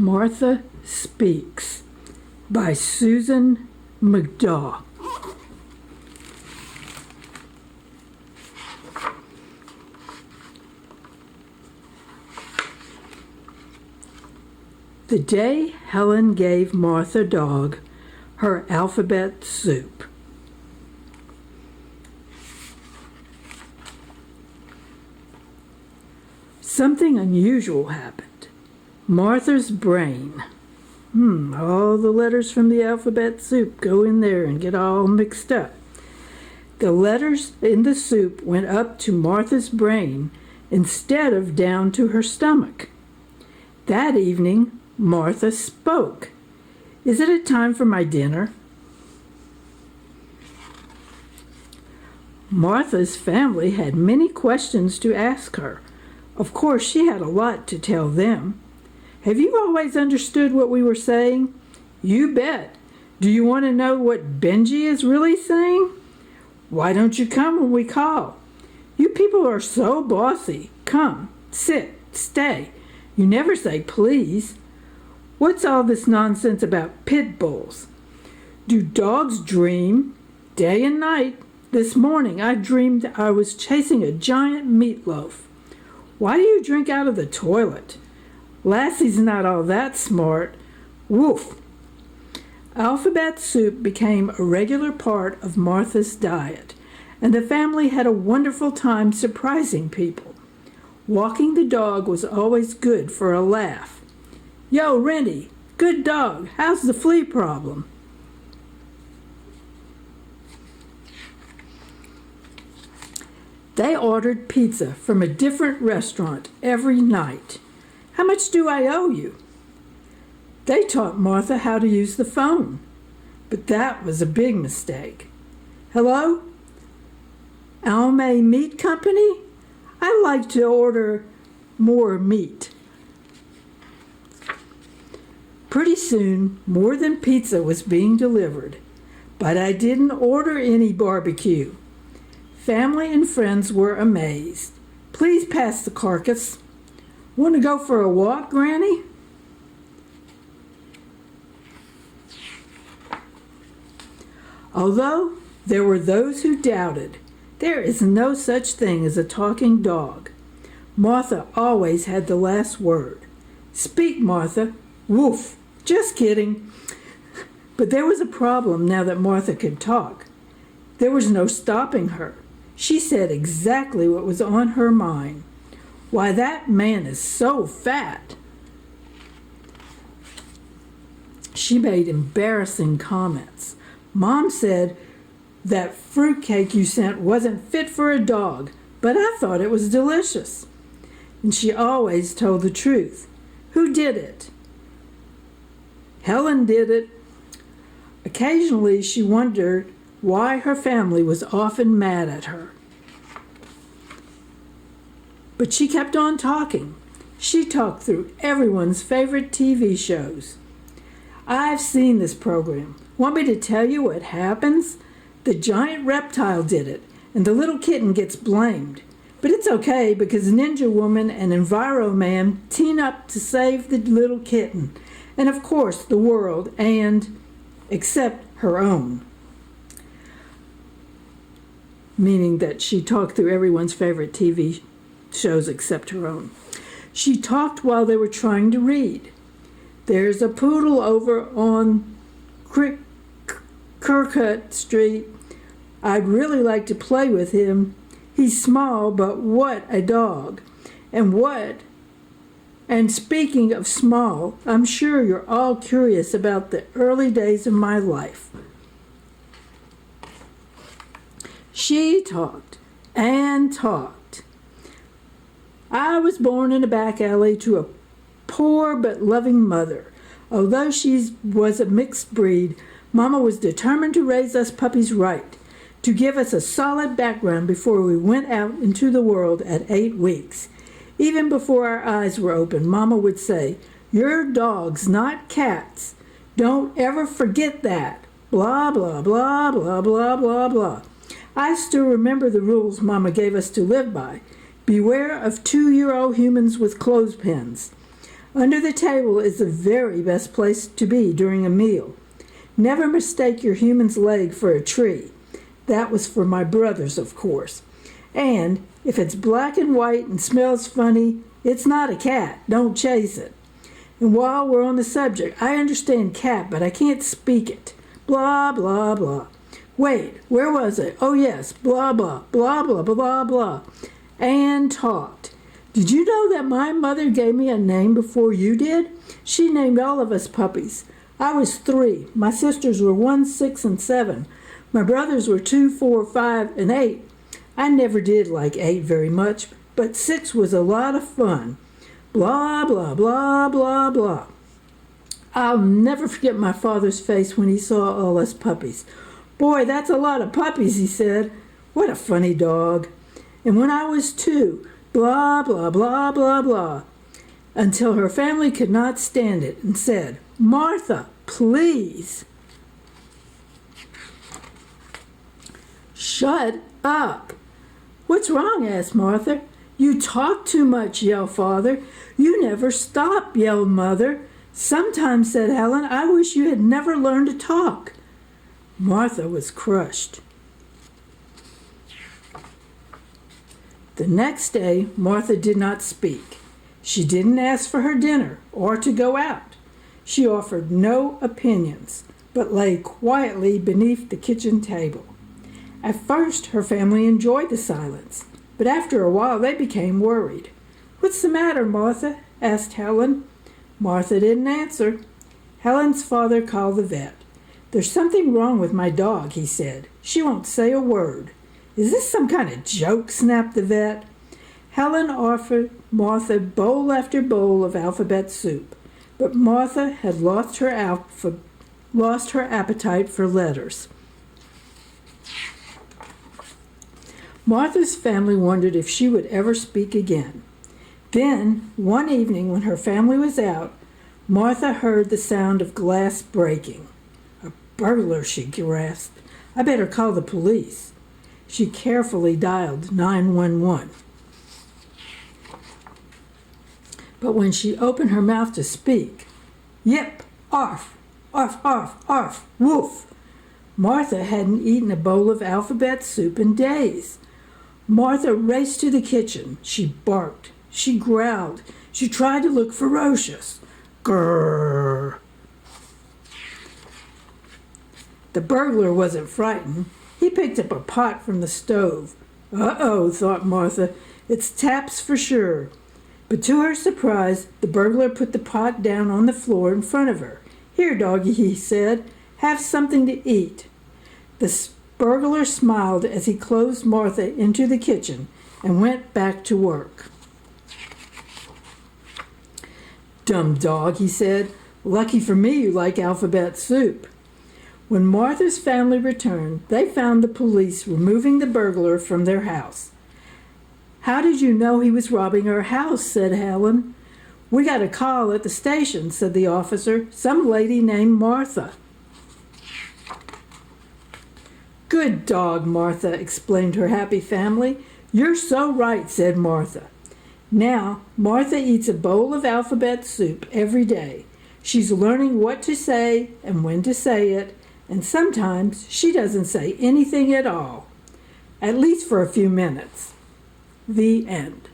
Martha Speaks by Susan Meddaugh. The day Helen gave Martha Dog her alphabet soup. Something unusual happened. Martha's brain. All the letters from the alphabet soup go in there and get all mixed up. The letters in the soup went up to Martha's brain instead of down to her stomach. That evening, Martha spoke. "Is it a time for my dinner?" Martha's family had many questions to ask her. Of course, she had a lot to tell them. "Have you always understood what we were saying?" "You bet. Do you want to know what Benji is really saying?" "Why don't you come when we call?" "You people are so bossy. Come, sit, stay. You never say please." "What's all this nonsense about pit bulls?" "Do dogs dream?" "Day and night. This morning I dreamed I was chasing a giant meatloaf." "Why do you drink out of the toilet?" "Lassie's not all that smart." Woof. Alphabet soup became a regular part of Martha's diet, and the family had a wonderful time surprising people. Walking the dog was always good for a laugh. "Yo, Rennie, good dog, how's the flea problem?" They ordered pizza from a different restaurant every night. "How much do I owe you?" They taught Martha how to use the phone, but that was a big mistake. "Hello? Alme Meat Company? I'd like to order more meat." Pretty soon, more than pizza was being delivered, but I didn't order any barbecue. Family and friends were amazed. "Please pass the carcass." "Want to go for a walk, Granny?" Although there were those who doubted, there is no such thing as a talking dog. Martha always had the last word. "Speak, Martha." Woof. Just kidding. But there was a problem now that Martha could talk. There was no stopping her. She said exactly what was on her mind. "Why, that man is so fat." She made embarrassing comments. "Mom said that fruitcake you sent wasn't fit for a dog, but I thought it was delicious." And she always told the truth. Who did it? Helen did it. Occasionally she wondered why her family was often mad at her. But she kept on talking. She talked through everyone's favorite TV shows. "I've seen this program. Want me to tell you what happens? The giant reptile did it, and the little kitten gets blamed. But it's okay because Ninja Woman and Enviro Man team up to save the little kitten, and of course the world, and except her own." Meaning that she talked through everyone's favorite TV shows except her own. She talked while they were trying to read. "There's a poodle over on Kirkut Street. I'd really like to play with him. He's small, but what a dog. And speaking of small, I'm sure you're all curious about the early days of my life." She talked and talked. "I was born in a back alley to a poor but loving mother. Although she was a mixed breed, Mama was determined to raise us puppies right, to give us a solid background before we went out into the world at 8 weeks. Even before our eyes were open, Mama would say, 'You're dogs, not cats. Don't ever forget that.' Blah, blah, blah, blah, blah, blah, blah. I still remember the rules Mama gave us to live by. Beware of 2-year-old humans with clothespins. Under the table is the very best place to be during a meal. Never mistake your human's leg for a tree. That was for my brothers, of course. And if it's black and white and smells funny, it's not a cat. Don't chase it. And while we're on the subject, I understand cat, but I can't speak it. Blah, blah, blah. Wait, where was it? Oh, yes, blah, blah, blah, blah, blah, blah. And talked. Did you know that my mother gave me a name before you did? She named all of us puppies. I was 3. My sisters were 1, 6, and 7. My brothers were 2, 4, 5, and 8. I never did like 8 very much, but 6 was a lot of fun. Blah, blah, blah, blah, blah. I'll never forget my father's face when he saw all us puppies. Boy, that's a lot of puppies, he said. What a funny dog. And when I was 2, blah, blah, blah, blah, blah, until her family could not stand it and said, Martha, please. Shut up. What's wrong? Asked Martha. You talk too much, yelled Father. You never stop, yelled Mother. Sometimes, said Helen, I wish you had never learned to talk. Martha was crushed. The next day, Martha did not speak. She didn't ask for her dinner or to go out. She offered no opinions, but lay quietly beneath the kitchen table. At first, her family enjoyed the silence, but after a while they became worried. What's the matter, Martha? Asked Helen. Martha didn't answer. Helen's father called the vet. There's something wrong with my dog, he said. She won't say a word. Is this some kind of joke? Snapped the vet. Helen offered Martha bowl after bowl of alphabet soup, but Martha had lost her appetite for letters. Martha's family wondered if she would ever speak again. Then, one evening when her family was out, Martha heard the sound of glass breaking. A burglar, she gasped. I better call the police. She carefully dialed 911. But when she opened her mouth to speak, yip, arf, arf, arf, arf, woof. Martha hadn't eaten a bowl of alphabet soup in days. Martha raced to the kitchen. She barked. She growled. She tried to look ferocious. Grrr. The burglar wasn't frightened. He picked up a pot from the stove. Uh-oh, thought Martha. It's taps for sure. But to her surprise, the burglar put the pot down on the floor in front of her. Here, doggy, he said. Have something to eat. The burglar smiled as he closed Martha into the kitchen and went back to work. Dumb dog, he said. Lucky for me you like alphabet soup. When Martha's family returned, they found the police removing the burglar from their house. How did you know he was robbing our house? Said Helen. We got a call at the station, said the officer. Some lady named Martha. Good dog, Martha, explained her happy family. You're so right, said Martha. Now, Martha eats a bowl of alphabet soup every day. She's learning what to say and when to say it, and sometimes she doesn't say anything at all, at least for a few minutes. The end.